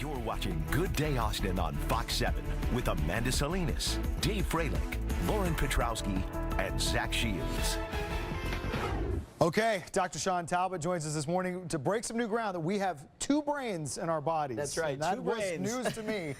You're watching Good Day Austin on Fox 7 with Amanda Salinas, Dave Freilich, Lauren Petrowski, and Zach Shields. Okay, Dr. Shawn Talbott joins us this morning to break some new ground that we have two brains in our bodies. That's right, and that two was brains. news to me.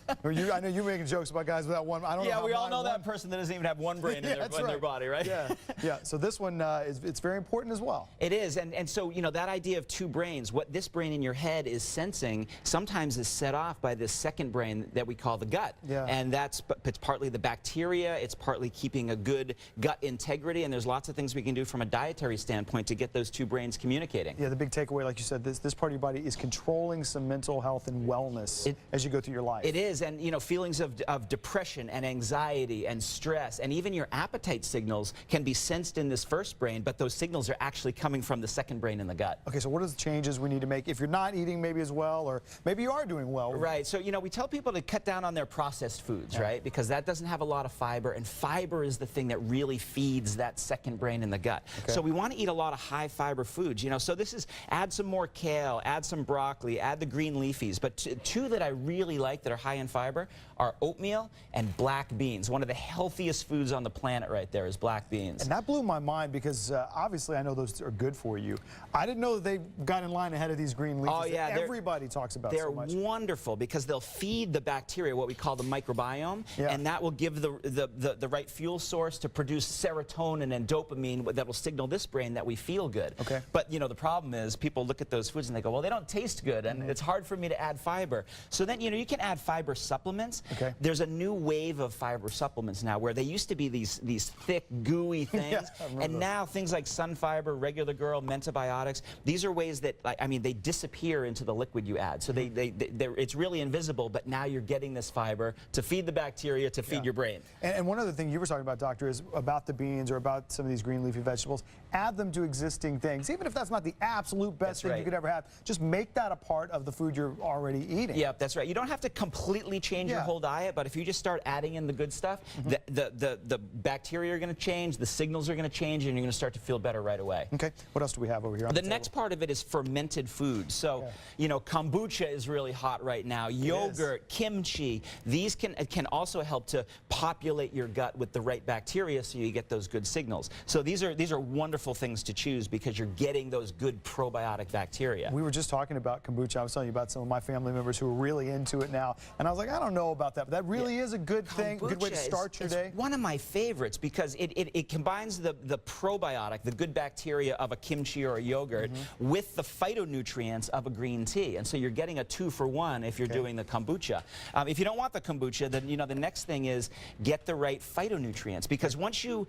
I know you're making jokes about guys without one. I don't know. Yeah, how we all mine know one. that person that doesn't even have one brain in, their body, right? Yeah. So this one it's very important as well. It is, and so you know that idea of two brains. What this brain in your head is sensing sometimes is set off by this second brain that we call the gut. Yeah. And it's partly the bacteria. It's partly keeping a good gut integrity. And there's lots of things we can do from a dietary standpoint to get those two brains communicating. Yeah, the big takeaway, like you said, this part of your body is controlling some mental health and wellness as you go through your life. It is, and you know, feelings of depression and anxiety and stress, and even your appetite signals can be sensed in this first brain, but those signals are actually coming from the second brain in the gut. Okay, so what are the changes we need to make if you're not eating maybe as well, or maybe you are doing well? Right, so you know, we tell people to cut down on their processed foods, right? Because that doesn't have a lot of fiber, and fiber is the thing that really feeds that second brain in the gut. Okay. So we want to eat a lot of high fiber foods, you know, so this is add some more kale, add some broccoli, add the green leafies, but two that I really like that are high in fiber are oatmeal and black beans. One of the healthiest foods on the planet right there is black beans. And that blew my mind because obviously I know those are good for you. I didn't know that they got in line ahead of these green leafies. Oh yeah, everybody talks about so much. They're wonderful because they'll feed the bacteria, what we call the microbiome, and that will give the right fuel source to produce serotonin and dopamine that will signal this brain that we feel good. Okay. But you know, the problem is people look at those foods and they go, well, they don't taste good, and it's hard for me to add fiber. So then, you know, you can add fiber supplements. Okay. There's a new wave of fiber supplements now where they used to be these thick, gooey things, and now things like Sunfiber, Regular Girl, Mentabiotics, these are ways that, I mean, they disappear into the liquid you add. So it's really invisible, but now you're getting this fiber to feed the bacteria, to feed your brain. And one other thing you were talking about, Doctor, is about the beans or about some of these green leafy vegetables. Add them to existing things, even if that's not the absolute best thing you could ever have. Just make that a part of the food you're already eating. Yeah, that's right. You don't have to completely change your whole diet, but if you just start adding in the good stuff, the bacteria are going to change, the signals are going to change, and you're going to start to feel better right away. Okay. What else do we have over here on the next part of it is fermented foods. So, you know, kombucha is really hot right now. Yogurt, kimchi, these can also help to populate your gut with the right bacteria so you get those good signals. So these are wonderful things to choose because you're getting those good probiotic bacteria. We were just talking about kombucha. I was telling you about some of my family members who are really into it now, and I was like, I don't know about that, but that really is a good thing, a good way to start your day. It's one of my favorites because it combines the probiotic, the good bacteria of a kimchi or a yogurt, with the phytonutrients of a green tea, and so you're getting a 2-for-1 if you're doing the kombucha. If you don't want the kombucha, then you know the next thing is get the right phytonutrients, because once you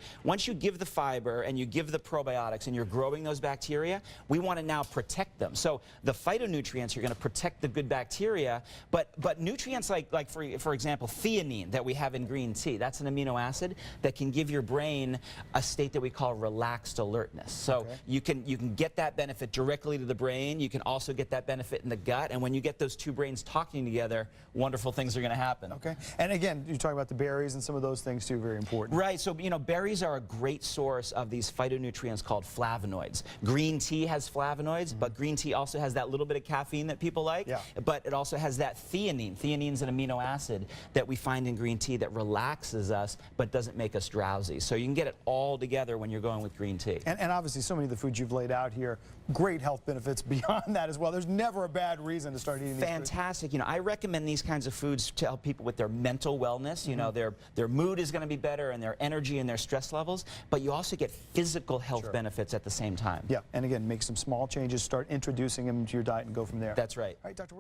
give the fiber and you give the probiotics and you're growing those bacteria, we want to now protect them. So the phytonutrients are going to protect the good bacteria, but nutrients like for example theanine that we have in green tea, that's an amino acid that can give your brain a state that we call relaxed alertness. So you can get that benefit directly to the brain. You can also get that benefit in the gut, and when you get those two brains talking together, wonderful things are going to happen. Okay. And again, you're talking about the berries and some of those things too, very important. Right. So you know, berries are a great source of these phytonutrients called flavonoids. Green tea has flavonoids, but green tea also has that little bit of caffeine that people like. But it also has that theanine. Theanine is an amino acid that we find in green tea that relaxes us but doesn't make us drowsy. So you can get it all together when you're going with green tea. And obviously so many of the foods you've laid out here, great health benefits beyond that as well. There's never a bad reason to start eating these foods. Fantastic. You know, I recommend these kinds of foods to help people with their mental wellness. You know, their mood is going to be better, and their energy and their stress levels, but you also get physical health benefits at the same time. Yeah, and again, make some small changes, start introducing them to your diet and go from there. That's right. All right, Dr.